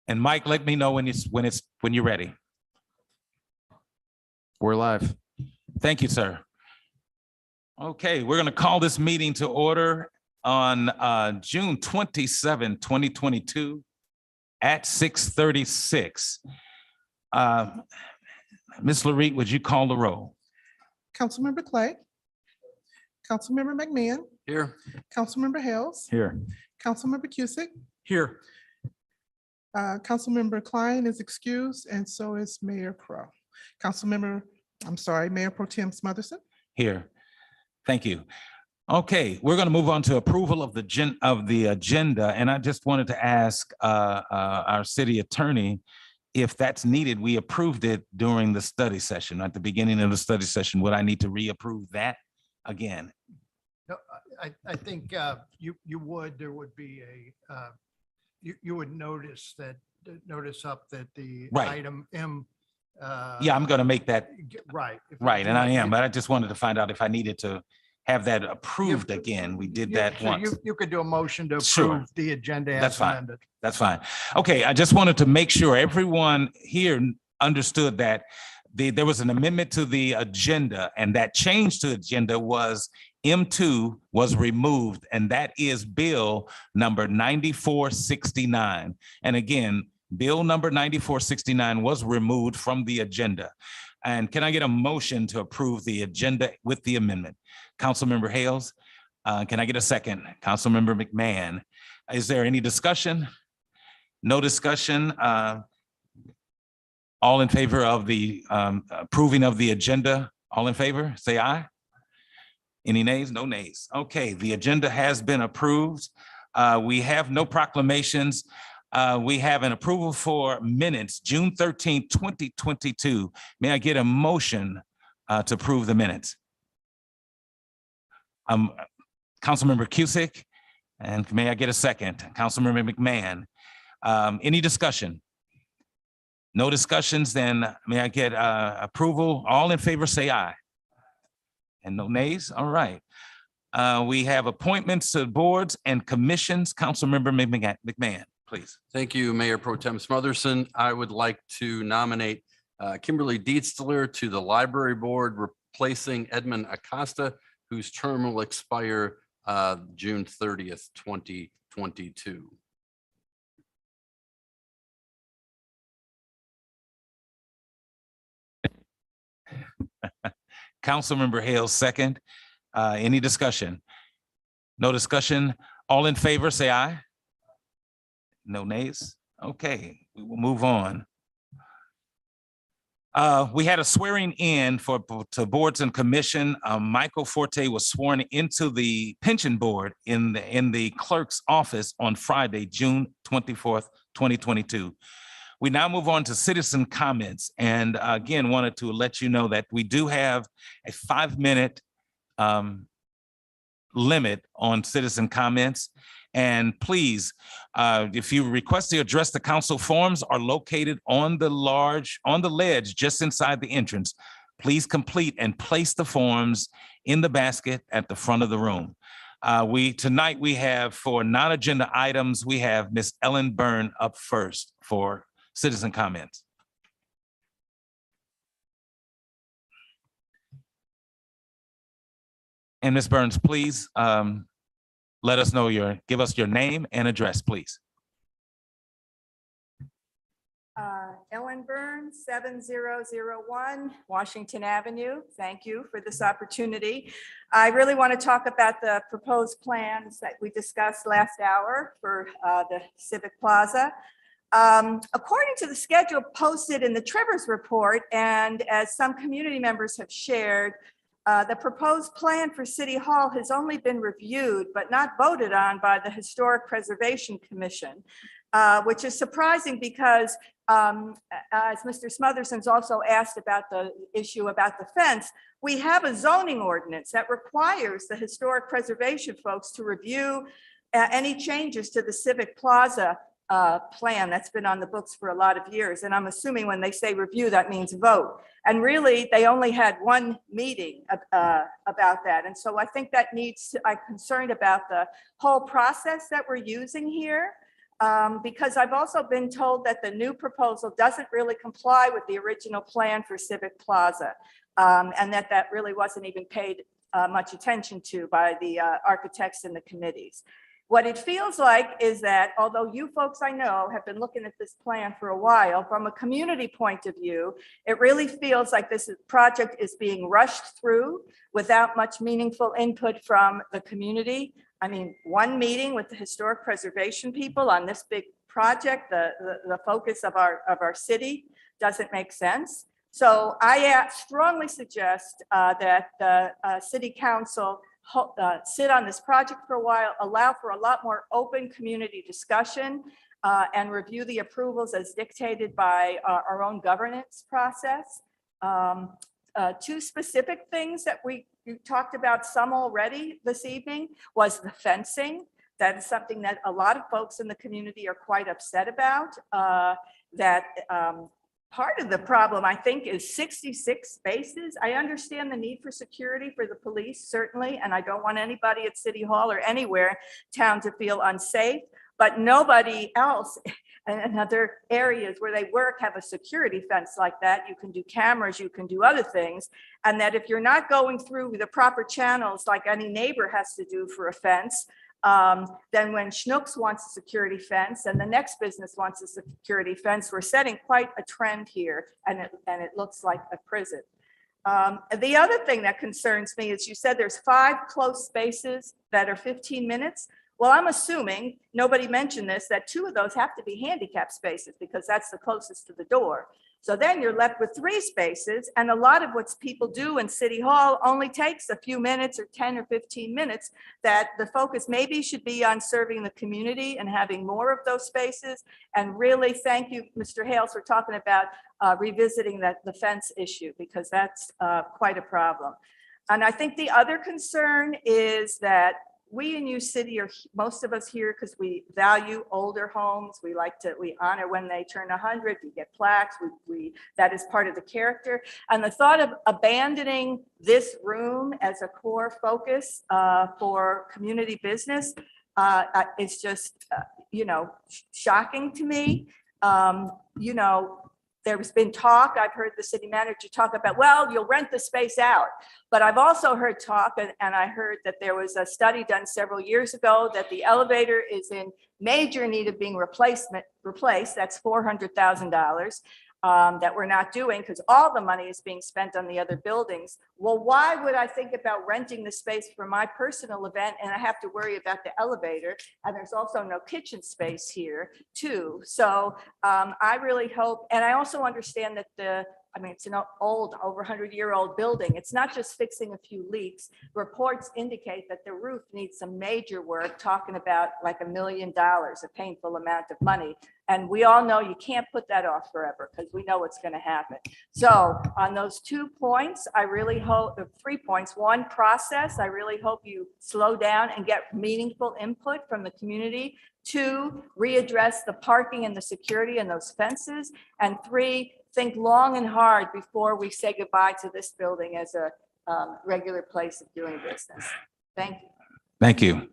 And Mike, let me know when you're ready. We're live. Thank you, sir. Okay, we're going to call this meeting to order on June 27, 2022 at 6:36. Ms. Lareet, would you call the roll? Councilmember Clay, Councilmember McMahon, Here. Councilmember Hales, Here. Councilmember Cusick, Here. Councilmember Klein is excused, and so is Mayor Crowe. Mayor Pro Tem Smotherson. Here. Thank you. Okay, we're going to move on to approval of the agenda, and I just wanted to ask our city attorney if that's needed. We approved it during the study session, at the beginning of the study session. Would I need to reapprove that again? No, I think you would, there would be a, you would notice up that the Right. item M. Yeah, I'm going to make that Right. right, and I am, but I just wanted to find out if I needed to have that approved again. We did that once. You could do a motion to Sure. approve the agenda That's as fine. amended. That's fine. Okay, I just wanted to make sure everyone here understood that there was an amendment to the agenda, and that change to agenda was M2 was removed, and that is Bill number 9469. And again, Bill number 9469 was removed from the agenda. And can I get a motion to approve the agenda with the amendment? Councilmember Hales, can I get a second? Councilmember McMahon, is there any discussion? No discussion. All in favor of the approving of the agenda? All in favor, say aye. Any nays? No nays. Okay, the agenda has been approved. We have no proclamations. We have an approval for minutes, June 13, 2022. May I get a motion to approve the minutes? Councilmember Cusick, and may I get a second? Councilmember McMahon. Any discussion? No discussions, then may I get approval? All in favor, say aye. And no nays? All right. We have appointments to boards and commissions. Councilmember McMahon, please. Thank you, Mayor Pro Tem Smotherson. I would like to nominate Kimberly Dietzler to the Library Board, replacing Edmund Acosta, whose term will expire June 30th, 2022. Councilmember Hales, second. Any discussion? No discussion. All in favor, say aye. No nays? Okay, we will move on. We had a swearing in to boards and commission. Michael Forte was sworn into the pension board in the clerk's office on Friday, June 24th, 2022. We now move on to citizen comments, and again, wanted to let you know that we do have a 5-minute limit on citizen comments. And please, if you request to address the council, forms are located on the ledge just inside the entrance. Please complete and place the forms in the basket at the front of the room. Tonight we have, for non-agenda items, we have Ms. Ellen Byrne up first for citizen comments. And Ms. Burns, please let us know give us your name and address, please. Ellen Burns, 7001 Washington Avenue. Thank you for this opportunity. I really want to talk about the proposed plans that we discussed last hour for the Civic Plaza. According to the schedule posted in the Trivers report, and as some community members have shared, the proposed plan for City Hall has only been reviewed but not voted on by the Historic Preservation Commission, which is surprising because as Mr. Smotherson's also asked about the issue about the fence, we have a zoning ordinance that requires the Historic Preservation folks to review any changes to the Civic Plaza plan that's been on the books for a lot of years. And I'm assuming when they say review, that means vote. And really, they only had one meeting about that. And so I think that I'm concerned about the whole process that we're using here. Because I've also been told that the new proposal doesn't really comply with the original plan for Civic Plaza, and that really wasn't even paid much attention to by the architects and the committees. What it feels like is that although you folks I know have been looking at this plan for a while, from a community point of view, it really feels like this project is being rushed through without much meaningful input from the community. I mean, one meeting with the historic preservation people on this big project, the focus of our city, doesn't make sense. So I strongly suggest that the city council sit on this project for a while, allow for a lot more open community discussion, and review the approvals as dictated by our own governance process. Two specific things that you talked about some already this evening was the fencing. That is something that a lot of folks in the community are quite upset about. Part of the problem, I think, is 66 spaces. I understand the need for security for the police, certainly, and I don't want anybody at City Hall or anywhere in town to feel unsafe, but nobody else in other areas where they work have a security fence like that. You can do cameras, you can do other things, and that if you're not going through the proper channels like any neighbor has to do for a fence, then when Schnucks wants a security fence and the next business wants a security fence, we're setting quite a trend here, and it looks like a prison. The other thing that concerns me is you said there's 5 close spaces that are 15 minutes. Well, I'm assuming, nobody mentioned this, that 2 of those have to be handicap spaces because that's the closest to the door. So then you're left with 3 spaces, and a lot of what people do in City Hall only takes a few minutes or 10 or 15 minutes, that the focus maybe should be on serving the community and having more of those spaces. And really, thank you, Mr. Hales, for talking about revisiting the fence issue, because that's quite a problem. And I think the other concern is that we in U City are most of us here because we value older homes. We honor when they turn 100. We get plaques. That is part of the character. And the thought of abandoning this room as a core focus for community business is just shocking to me. There's been talk, I've heard the city manager talk about, well, you'll rent the space out. But I've also heard talk, and I heard that there was a study done several years ago that the elevator is in major need of being replaced. That's $400,000 that we're not doing because all the money is being spent on the other buildings. Well, why would I think about renting the space for my personal event and I have to worry about the elevator? And there's also no kitchen space here too. So I really hope, and I also understand that it's an old, over 100-year-old building. It's not just fixing a few leaks. Reports indicate that the roof needs some major work, talking about like $1 million, a painful amount of money. And we all know you can't put that off forever because we know what's going to happen. So on those 2 points, I really hope, 3 points. 1, process. I really hope you slow down and get meaningful input from the community. 2, readdress the parking and the security and those fences. And 3, think long and hard before we say goodbye to this building as a regular place of doing business. Thank you. Thank you.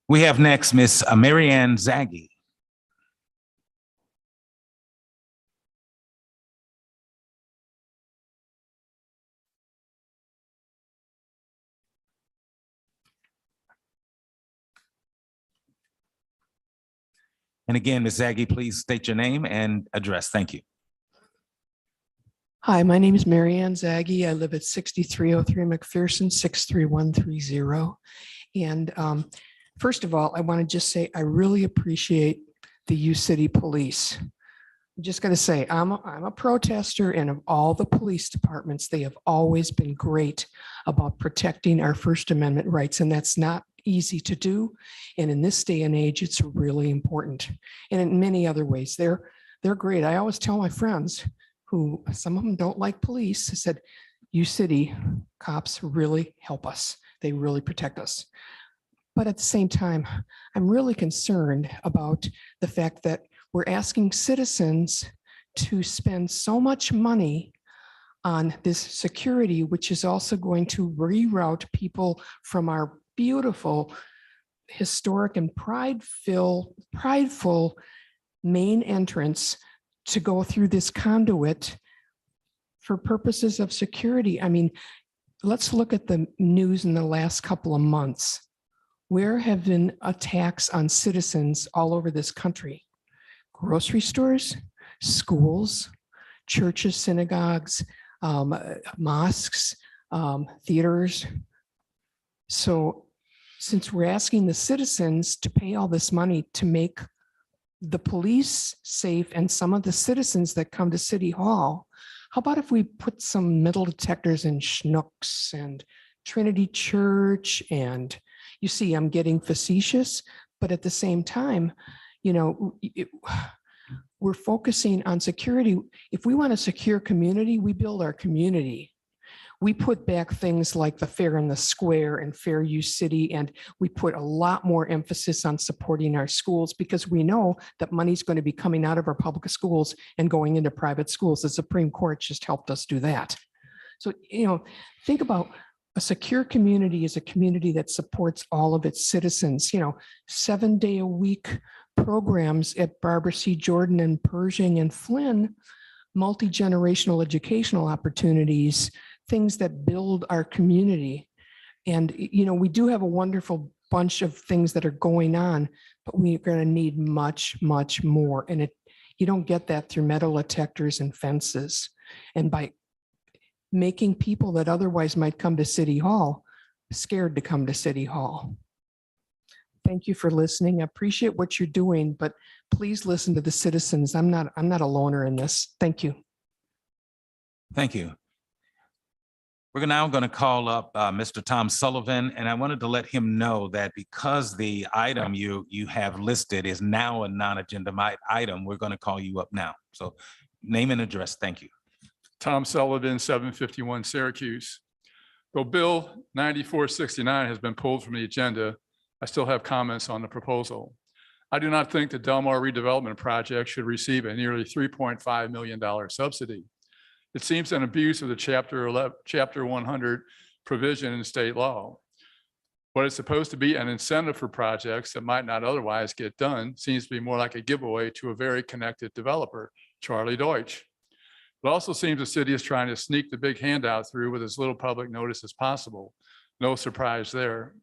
We have next Miss Mary Ann Zaghi. And again, Ms. Zaghi, please state your name and address. Thank you. Hi, my name is Mary Ann Zaghi. I live at 6303 McPherson, 63130. And first of all, I want to just say I really appreciate the U City Police. I'm just going to say I'm a protester, and of all the police departments, they have always been great about protecting our First Amendment rights, and that's not easy to do. And in this day and age, it's really important. And in many other ways, they're great. I always tell my friends, who some of them don't like police, I said, U City cops really help us. They really protect us. But at the same time, I'm really concerned about the fact that we're asking citizens to spend so much money on this security, which is also going to reroute people from our beautiful historic and prideful main entrance to go through this conduit for purposes of security. I mean, let's look at the news in the last couple of months. Where have been attacks on citizens all over this country? Grocery stores, schools, churches, synagogues, mosques, theaters. So since we're asking the citizens to pay all this money to make the police safe and some of the citizens that come to City Hall, how about if we put some metal detectors in Schnucks and Trinity Church? And you see, I'm getting facetious, but at the same time, you know, we're focusing on security. If we want a secure community, we build our community. We put back things like the Fair and the Square and Fair Use City, and we put a lot more emphasis on supporting our schools because we know that money's going to be coming out of our public schools and going into private schools. The Supreme Court just helped us do that. So, you know, think about a secure community is a community that supports all of its citizens, you know, 7-day-a-week programs at Barbara C. Jordan and Pershing and Flynn, multi-generational educational opportunities, things that build our community. And, you know, we do have a wonderful bunch of things that are going on, but we're going to need much, much more. And you don't get that through metal detectors and fences. And by making people that otherwise might come to City Hall scared to come to City Hall. Thank you for listening. I appreciate what you're doing, but please listen to the citizens. I'm not a loner in this. Thank you. Thank you. We're now going to call up Mr. Tom Sullivan, and I wanted to let him know that because the item you have listed is now a non-agenda item, we're going to call you up now. So name and address. Thank you. Tom Sullivan, 751 Syracuse. Though Bill 9469 has been pulled from the agenda, I still have comments on the proposal. I do not think the Delmar redevelopment project should receive a nearly $3.5 million subsidy. It seems an abuse of the Chapter 100 provision in state law. What is supposed to be an incentive for projects that might not otherwise get done seems to be more like a giveaway to a very connected developer, Charlie Deutsch. It also seems the city is trying to sneak the big handout through with as little public notice as possible. No surprise there.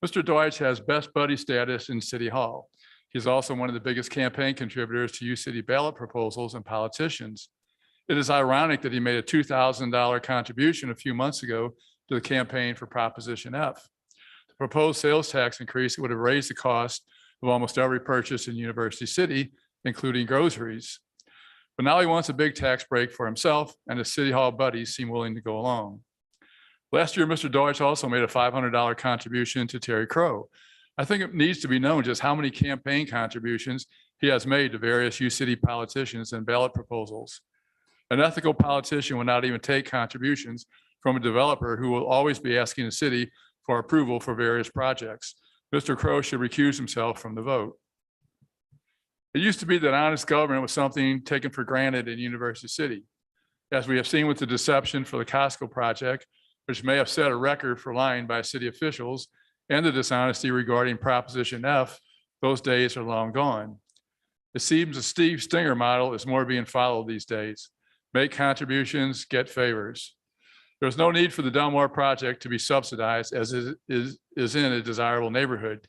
Mr. Deutsch has best buddy status in City Hall. He's also one of the biggest campaign contributors to U-City ballot proposals and politicians. It is ironic that he made a $2,000 contribution a few months ago to the campaign for Proposition F. The proposed sales tax increase would have raised the cost of almost every purchase in University City, including groceries. But now he wants a big tax break for himself, and his City Hall buddies seem willing to go along. Last year, Mr. Deutsch also made a $500 contribution to Terry Crow. I think it needs to be known just how many campaign contributions he has made to various U-City politicians and ballot proposals. An ethical politician will not even take contributions from a developer who will always be asking the city for approval for various projects. Mr. Crow should recuse himself from the vote. It used to be that honest government was something taken for granted in University City. As we have seen with the deception for the Costco project, which may have set a record for lying by city officials, and the dishonesty regarding Proposition F, those days are long gone. It seems the Steve Stinger model is more being followed these days. Make contributions, get favors. There's no need for the Delmar project to be subsidized as it is in a desirable neighborhood.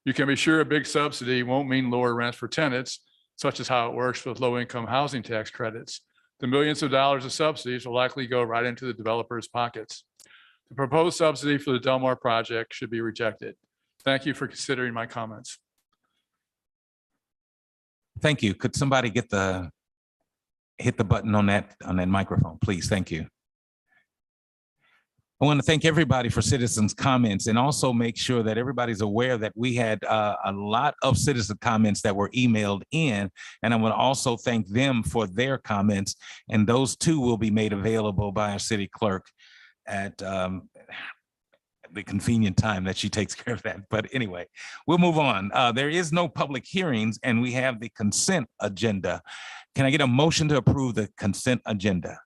You can be sure a big subsidy won't mean lower rents for tenants, such as how it works with low-income housing tax credits. The millions of dollars of subsidies will likely go right into the developers' pockets. The proposed subsidy for the Delmar project should be rejected. Thank you for considering my comments. Thank you. Could somebody hit the button on that microphone, please? Thank you. I want to thank everybody for citizens' comments and also make sure that everybody's aware that we had a lot of citizen comments that were emailed in. And I want to also thank them for their comments. And those too will be made available by our city clerk at the convenient time that she takes care of that. But anyway, we'll move on. There is no public hearings and we have the consent agenda. Can I get a motion to approve the consent agenda?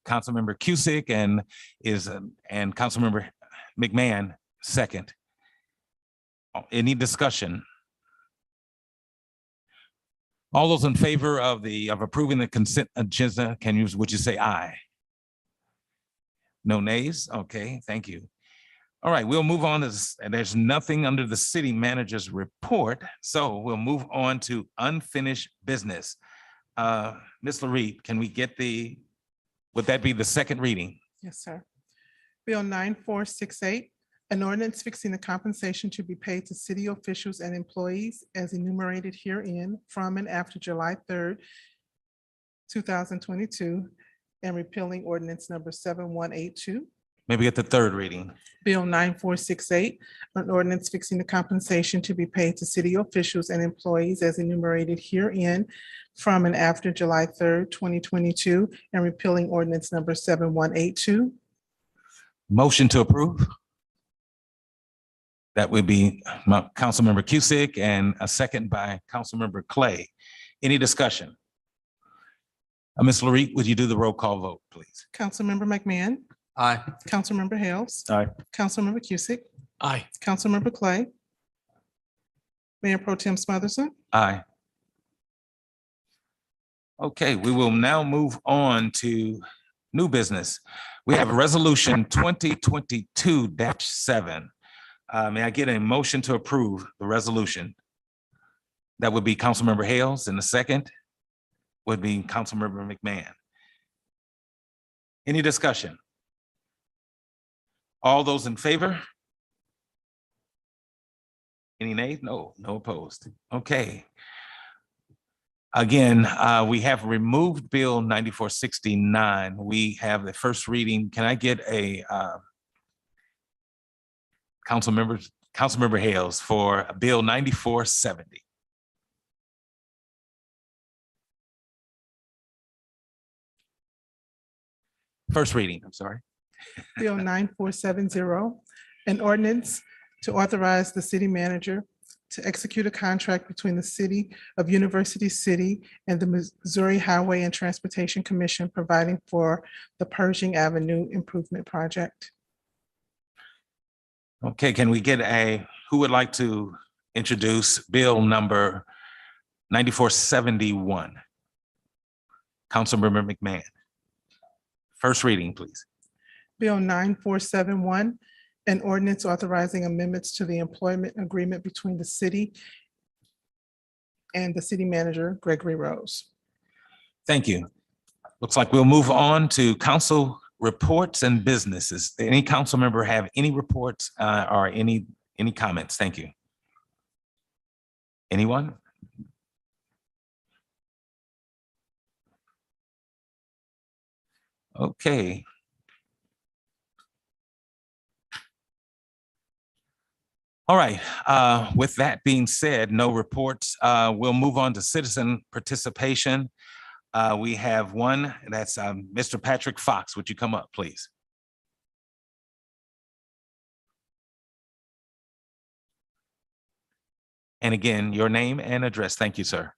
Councilmember Cusick and Councilmember McMahon, second. Any discussion? All those in favor of approving the consent agenda, would you say aye? No nays? Okay, thank you. All right, we'll move on and there's nothing under the city manager's report, so we'll move on to unfinished business. Ms. LaRee, can we get would that be the second reading? Yes, sir. Bill 9468, an ordinance fixing the compensation to be paid to city officials and employees as enumerated herein from and after July 3rd, 2022, and repealing ordinance number 7182. Maybe at the third reading. Bill 9468, an ordinance fixing the compensation to be paid to city officials and employees as enumerated herein from and after July 3rd, 2022, and repealing ordinance number 7182. Motion to approve? That would be Councilmember Cusick and a second by Councilmember Clay. Any discussion? Ms. LaRee, would you do the roll call vote, please? Councilmember McMahon, Aye. Councilmember Hales. Aye. Councilmember Cusick, Aye. Councilmember Clay. Mayor Pro Tem Smotherson. Aye. Okay, we will now move on to new business. We have resolution 2022-7. May I get a motion to approve the resolution? That would be Councilmember Hales, and the second would be Councilmember McMahon. Any discussion? All those in favor? Any nays? No opposed. Okay. Again, we have removed Bill 9469. We have the first reading. Can I get a Councilmember Hales for Bill 9470? First reading, I'm sorry. Bill 9470, an ordinance to authorize the city manager to execute a contract between the City of University City and the Missouri Highway and Transportation Commission providing for the Pershing Avenue Improvement Project. Okay, can we get who would like to introduce Bill number 9471? Councilmember McMahon. First reading, please. Bill 9471, an ordinance authorizing amendments to the employment agreement between the city and the city manager, Gregory Rose. Thank you. Looks like we'll move on to council reports and businesses. Any council member have any reports or any comments? Thank you. Anyone? Okay. All right, with that being said, no reports. We'll move on to citizen participation. We have one, that's Mr. Patrick Fox. Would you come up, please? And again, your name and address. Thank you, sir.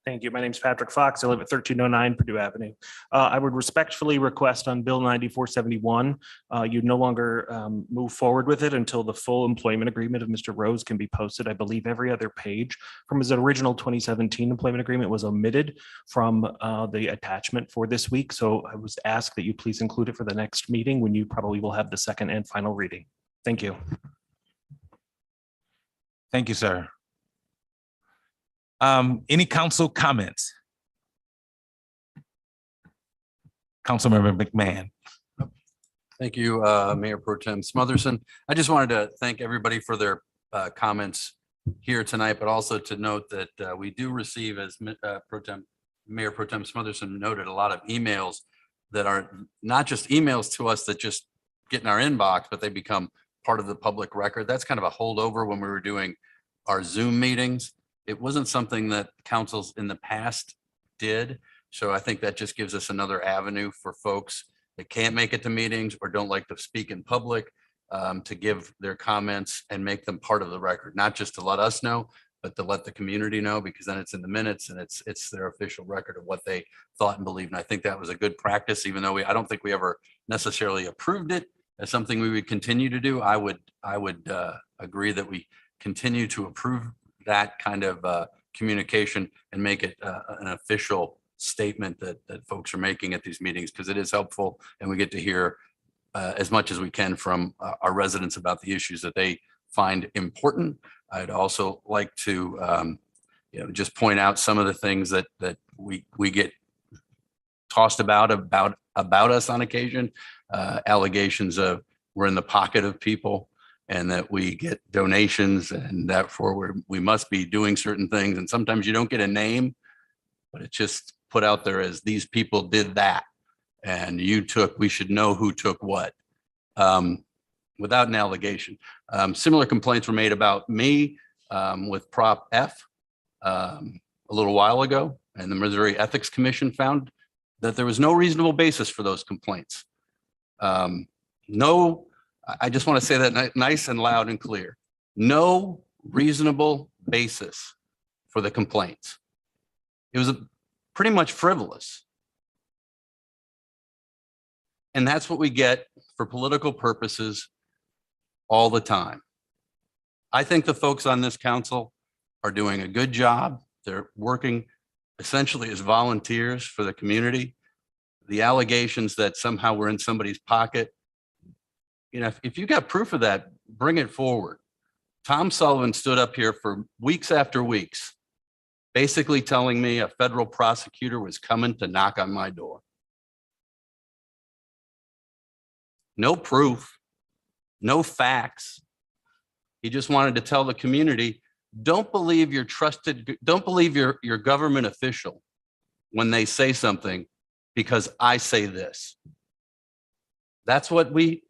Thank you. My name is Patrick Fox. I live at 1309 Purdue Avenue. I would respectfully request on Bill 9471, you no longer move forward with it until the full employment agreement of Mr. Rose can be posted. I believe every other page from his original 2017 employment agreement was omitted from the attachment for this week. So I was asked that you please include it for the next meeting when you probably will have the second and final reading. Thank you. Thank you, sir. Any council comments? Councilmember McMahon. Thank you, Mayor Pro Tem Smotherson. I just wanted to thank everybody for their comments here tonight, but also to note that we do receive, as Mayor Pro Tem Smotherson noted, a lot of emails that are not just emails to us that just get in our inbox, but they become part of the public record. That's kind of a holdover when we were doing our Zoom meetings. It wasn't something that councils in the past did. So I think that just gives us another avenue for folks that can't make it to meetings or don't like to speak in public to give their comments and make them part of the record, not just to let us know, but to let the community know, because then it's in the minutes and it's their official record of what they thought and believed. And I think that was a good practice, even though I don't think we ever necessarily approved it as something we would continue to do, I would agree that we continue to approve that kind of communication and make it an official statement that folks are making at these meetings, because it is helpful and we get to hear as much as we can from our residents about the issues that they find important. I'd also like to just point out some of the things that we get tossed about us on occasion, allegations of we're in the pocket of people and that we get donations and therefore we must be doing certain things. And sometimes you don't get a name, but it's just put out there as these people did that. And we should know who took what, without an allegation. Similar complaints were made about me with Prop F a little while ago, and the Missouri Ethics Commission found that there was no reasonable basis for those complaints. I just want to say that nice and loud and clear. No reasonable basis for the complaints. It was pretty much frivolous. And that's what we get for political purposes all the time. I think the folks on this council are doing a good job. They're working essentially as volunteers for the community. The allegations that somehow we're in somebody's pocket, if you got proof of that, bring it forward. Tom Sullivan stood up here for weeks after weeks, basically telling me a federal prosecutor was coming to knock on my door. No proof, no facts. He just wanted to tell the community, don't believe your government official when they say something because I say this. That's what we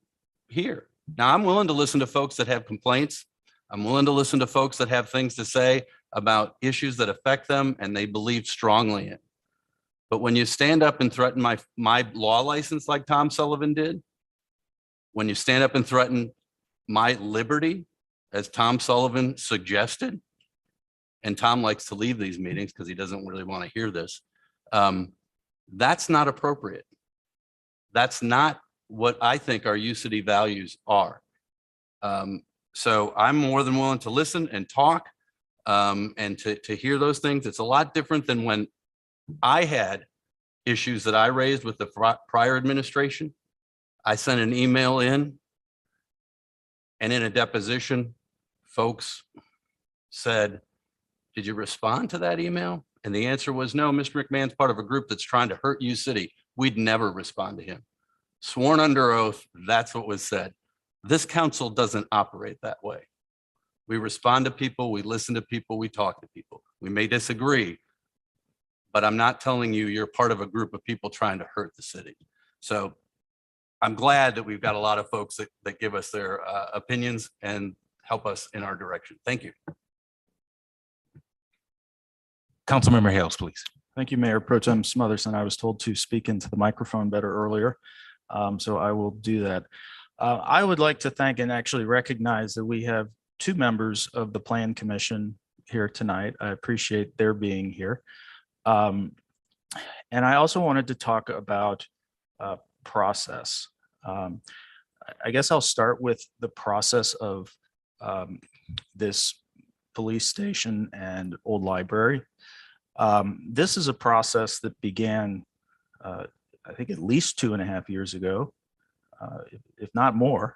hear. Now, I'm willing to listen to folks that have complaints. I'm willing to listen to folks that have things to say about issues that affect them and they believe strongly in. But when you stand up and threaten my law license like Tom Sullivan did, when you stand up and threaten my liberty, as Tom Sullivan suggested, and Tom likes to leave these meetings because he doesn't really want to hear this, that's not appropriate. That's not what I think our UCity values are. So I'm more than willing to listen and talk and to hear those things. It's a lot different than when I had issues that I raised with the prior administration. I sent an email in, and in a deposition, folks said, did you respond to that email? And the answer was no, Mr. McMahon's part of a group that's trying to hurt UCity. We'd never respond to him. Sworn under oath, that's what was said. This council doesn't operate that way. We respond to people, we listen to people, we talk to people. We may disagree, but I'm not telling you you're part of a group of people trying to hurt the city. So I'm glad that we've got a lot of folks that give us their opinions and help us in our direction. Thank you. Councilmember Hales, please. Thank you, Mayor Pro Tem Smotherson. I was told to speak into the microphone better earlier, so I will do that. I would like to thank and actually recognize that we have two members of the Plan Commission here tonight. I appreciate their being here. And I also wanted to talk about process. I guess I'll start with the process of this police station and old library. This is a process that began, I think, at least 2.5 years ago, if not more.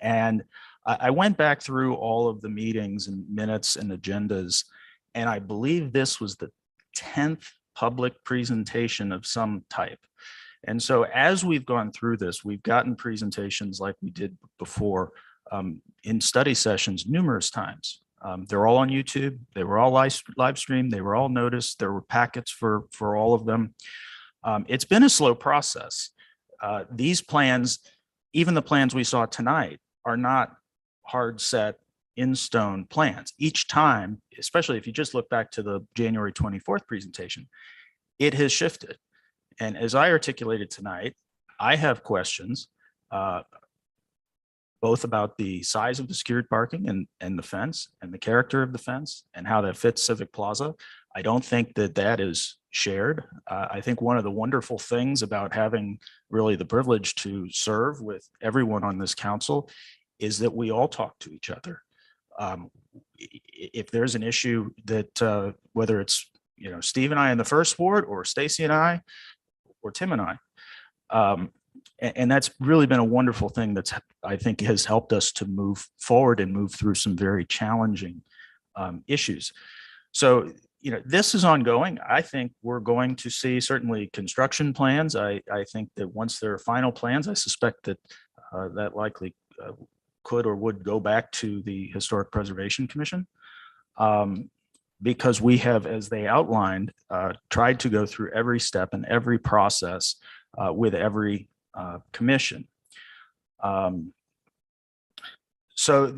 And I went back through all of the meetings and minutes and agendas, and I believe this was the 10th public presentation of some type. And so as we've gone through this, we've gotten presentations like we did before in study sessions numerous times. They're all on YouTube. They were all live streamed. They were all noticed. There were packets for all of them. It's been a slow process. These plans, even the plans we saw tonight, are not hard set in stone plans. Each time, especially if you just look back to the January 24th presentation, it has shifted. And as I articulated tonight, I have questions both about the size of the secured parking and the fence and the character of the fence and how that fits Civic Plaza. I don't think that that is shared. I think one of the wonderful things about having really the privilege to serve with everyone on this council is that we all talk to each other. If there's an issue that whether it's Steve and I in the first ward, or Stacy and I, or Tim and I, and that's really been a wonderful thing that's, I think, has helped us to move forward and move through some very challenging issues. So, this is ongoing. I think we're going to see certainly construction plans. I think that once there are final plans, I suspect that that likely could or would go back to the Historic Preservation Commission. Because we have, as they outlined, tried to go through every step and every process with every commission. So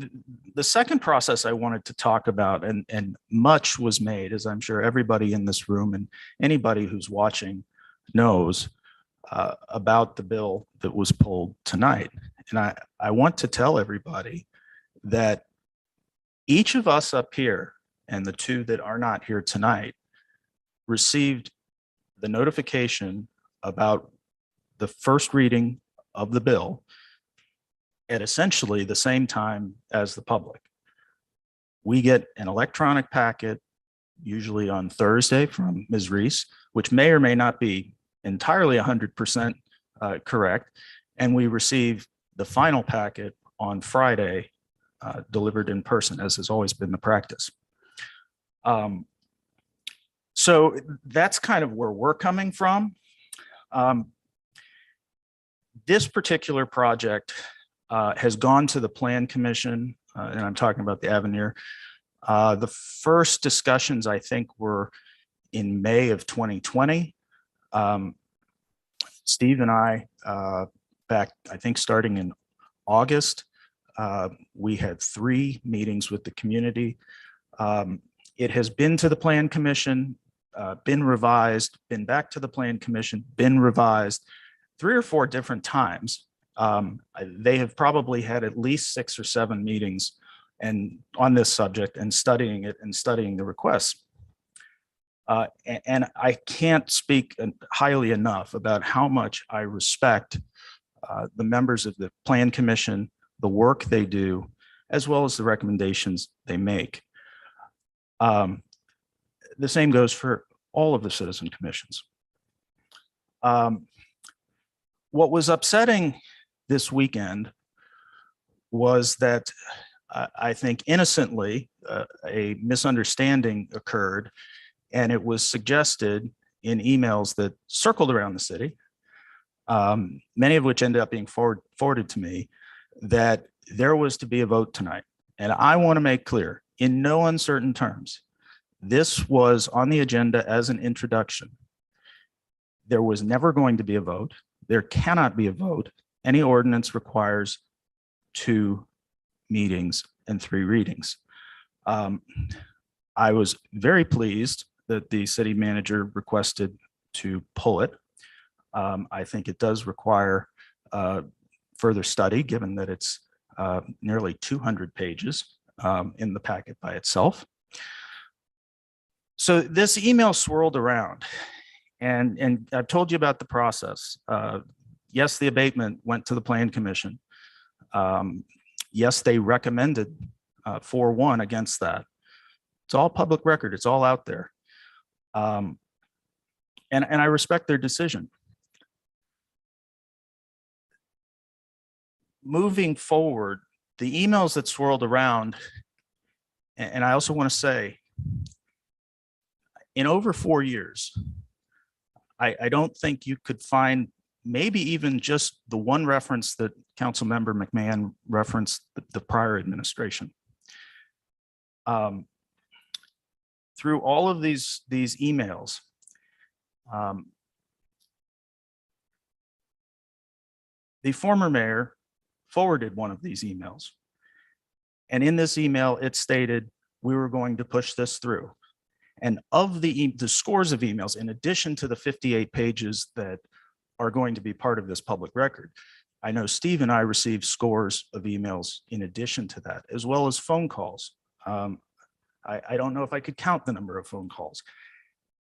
the second process I wanted to talk about, and much was made, as I'm sure everybody in this room and anybody who's watching knows, about the bill that was pulled tonight. And I want to tell everybody that each of us up here, and the two that are not here tonight, received the notification about the first reading of the bill at essentially the same time as the public. We get an electronic packet, usually on Thursday, from Ms. Reese, which may or may not be entirely 100% correct. And we receive the final packet on Friday, delivered in person, as has always been the practice. So that's kind of where we're coming from. This particular project has gone to the Plan Commission, and I'm talking about the Avenir. The first discussions, I think, were in May of 2020. Steve and I, back, I think, starting in August, we had 3 meetings with the community. It has been to the Plan Commission, been revised, been back to the Plan Commission, been revised 3 or 4 different times. They have probably had at least 6 or 7 meetings and on this subject, and studying it and studying the requests. And I can't speak highly enough about how much I respect the members of the Plan Commission, the work they do, as well as the recommendations they make. The same goes for all of the citizen commissions. What was upsetting this weekend was that I think innocently a misunderstanding occurred, and it was suggested in emails that circled around the city, many of which ended up being forwarded to me, that there was to be a vote tonight. And I want to make clear, in no uncertain terms, this was on the agenda as an introduction. There was never going to be a vote. There cannot be a vote. Any ordinance requires 2 meetings and 3 readings. I was very pleased that the city manager requested to pull it. I think it does require further study, given that it's nearly 200 pages in the packet by itself. So this email swirled around, and I've told you about the process. Yes, the abatement went to the Plan Commission. Yes, they recommended 4-1 against that. It's all public record. It's all out there. And I respect their decision. Moving forward, the emails that swirled around, and I also want to say, in over 4 years, I don't think you could find maybe even just the one reference that Councilmember McMahon referenced the prior administration. Through all of these emails, the former mayor forwarded one of these emails. And in this email, it stated, we were going to push this through. And of the scores of emails, in addition to the 58 pages that are going to be part of this public record, I know Steve and I received scores of emails in addition to that, as well as phone calls. I don't know if I could count the number of phone calls.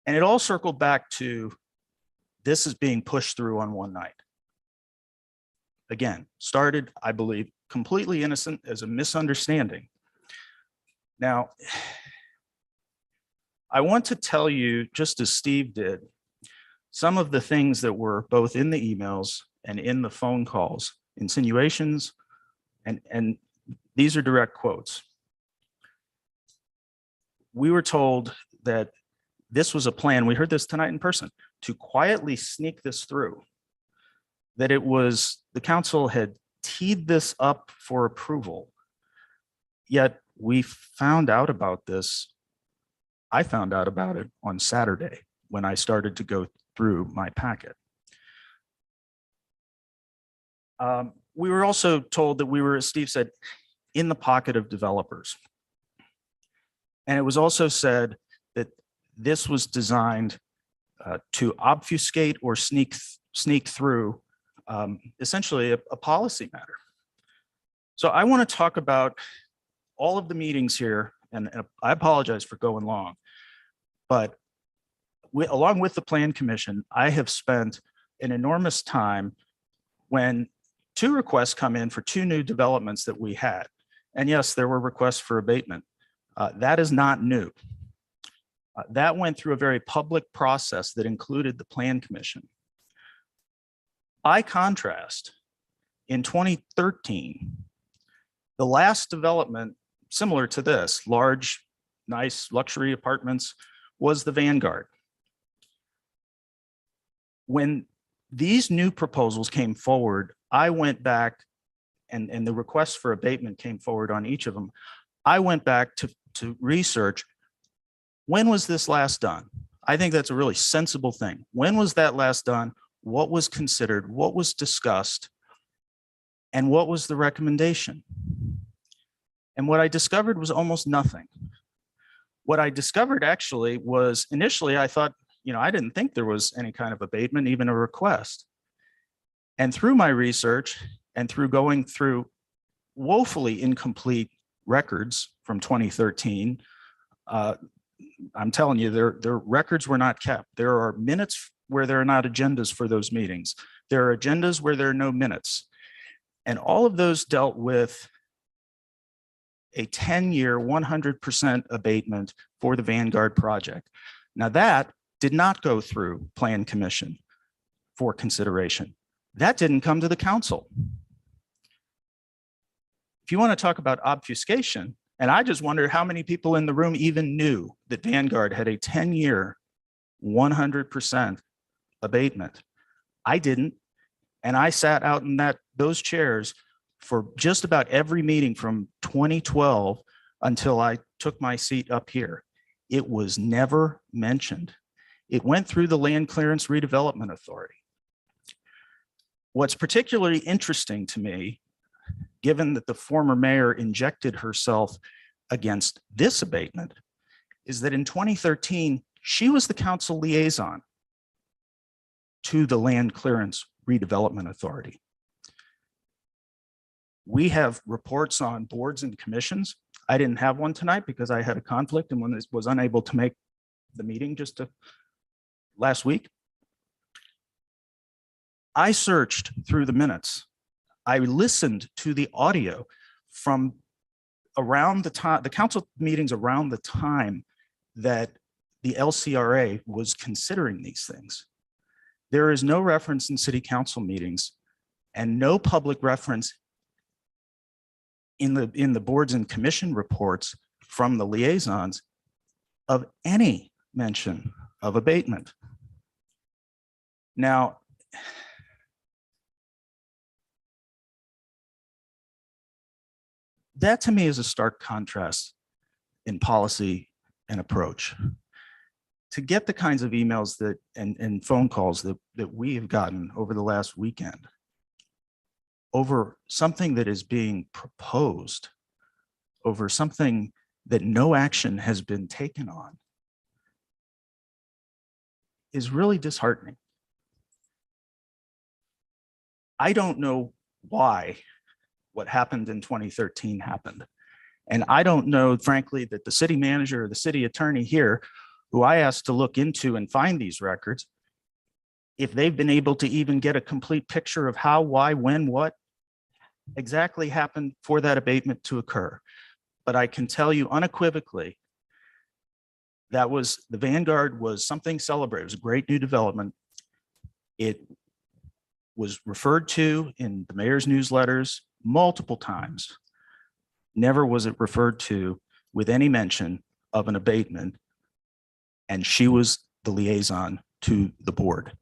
And it all circled back to this is being pushed through on one night. Again, started, I believe, completely innocent as a misunderstanding. Now, I want to tell you, just as Steve did, some of the things that were both in the emails and in the phone calls, insinuations, and these are direct quotes. We were told that this was a plan, we heard this tonight in person, to quietly sneak this through. That it was, the council had teed this up for approval. Yet we found out about this. I found out about it on Saturday when I started to go through my packet. We were also told that we were, as Steve said, in the pocket of developers. And it was also said that this was designed to obfuscate or sneak through essentially a policy matter. So I want to talk about all of the meetings here, and I apologize for going long, but along with the Plan Commission, I have spent an enormous time when 2 requests come in for 2 new developments that we had. And yes, there were requests for abatement. That is not new. That went through a very public process that included the Plan Commission. By contrast, in 2013, the last development similar to this, large, nice luxury apartments, was the Vanguard. When these new proposals came forward, I went back and the requests for abatement came forward on each of them. I went back to research, when was this last done? I think that's a really sensible thing. When was that last done? What was considered? What was discussed? And what was the recommendation? And what I discovered was almost nothing. What I discovered actually was, initially I thought, I didn't think there was any kind of abatement, even a request. And through my research and through going through woefully incomplete records from 2013, I'm telling you, their records were not kept. There are minutes where there are not agendas for those meetings. There are agendas where there are no minutes. And all of those dealt with a 10-year, 100% abatement for the Vanguard project. Now that did not go through Plan Commission for consideration. That didn't come to the council. If you want to talk about obfuscation, and I just wonder how many people in the room even knew that Vanguard had a 10-year, 100% abatement. I didn't, and I sat out in those chairs for just about every meeting from 2012 until I took my seat up here. It was never mentioned. It went through the Land Clearance Redevelopment Authority. What's particularly interesting to me, given that the former mayor injected herself against this abatement, is that in 2013, she was the council liaison to the Land Clearance Redevelopment Authority. We have reports on boards and commissions. I didn't have one tonight because I had a conflict and was unable to make the meeting just last week. I searched through the minutes. I listened to the audio from around the time, the council meetings around the time that the LCRA was considering these things. There is no reference in city council meetings and no public reference in the boards and commission reports from the liaisons of any mention of abatement. Now, that to me is a stark contrast in policy and approach. To get the kinds of emails that and phone calls that we have gotten over the last weekend over something that is being proposed, over something that no action has been taken on, is really disheartening. I don't know why what happened in 2013 happened. And I don't know, frankly, that the city manager or the city attorney here who I asked to look into and find these records, if they've been able to even get a complete picture of how, why, when, what exactly happened for that abatement to occur. But I can tell you unequivocally, that was, the Vanguard was something celebrated. It was a great new development. It was referred to in the mayor's newsletters multiple times. Never was it referred to with any mention of an abatement, and she was the liaison to the board.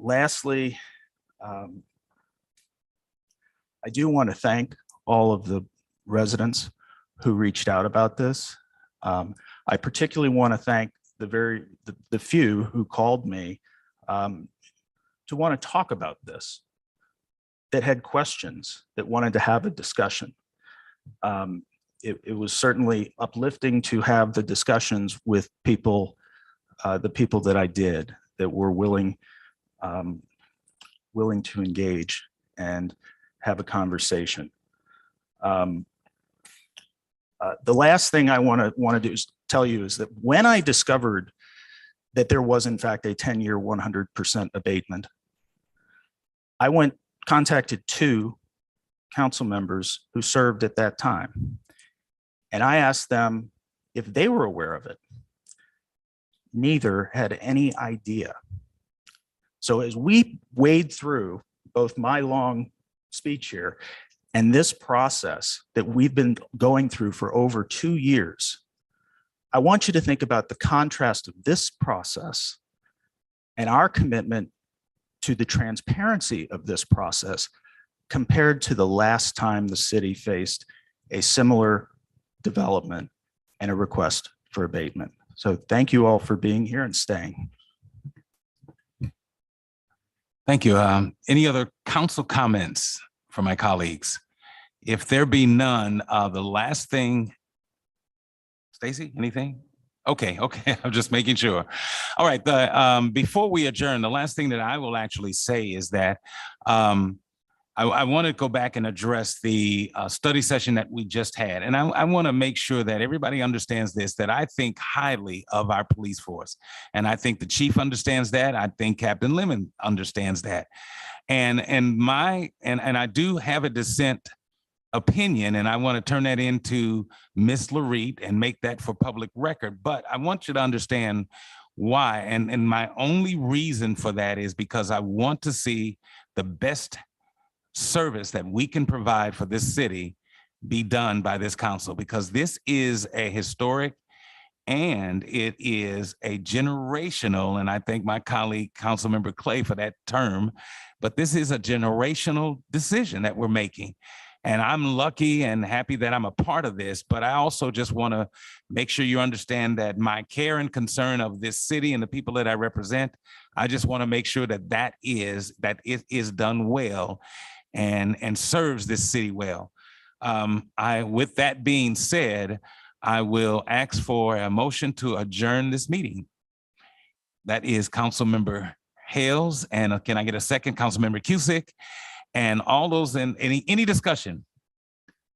Lastly, I do want to thank all of the residents who reached out about this. I particularly want to thank the few who called me to want to talk about this, that had questions, that wanted to have a discussion. It was certainly uplifting to have the discussions with people, the people that I did, that were willing to engage and have a conversation. The last thing I want to do is tell you is that when I discovered that there was in fact a 10-year 100% abatement, I contacted 2 council members who served at that time. And I asked them if they were aware of it. Neither had any idea. So as we wade through both my long speech here and this process that we've been going through for over 2 years, I want you to think about the contrast of this process and our commitment to the transparency of this process compared to the last time the city faced a similar development and a request for abatement. So thank you all for being here and staying. Thank you. Any other council comments from my colleagues? If there be none, the last thing, Stacy, anything? Okay, I'm just making sure. All right, before we adjourn, the last thing that I will actually say is that I want to go back and address the study session that we just had. And I want to make sure that everybody understands this, that I think highly of our police force. And I think the chief understands that. I think Captain Lemon understands that. And I do have a dissent opinion, and I want to turn that into Ms. Lareet and make that for public record. But I want you to understand why. And my only reason for that is because I want to see the best service that we can provide for this city be done by this council, because this is a historic and it is a generational, and I thank my colleague, Councilmember Clay, for that term, but this is a generational decision that we're making. And I'm lucky and happy that I'm a part of this, but I also just want to make sure you understand that my care and concern of this city and the people that I represent, I just want to make sure that it is done well and serves this city well. With that being said, I will ask for a motion to adjourn this meeting. That is Councilmember Hales, and can I get a second? Councilmember Cusick. And all those in any discussion?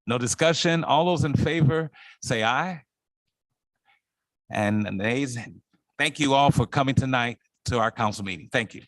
No discussion. All those in favor say aye. And nays. Thank you all for coming tonight to our council meeting. Thank you.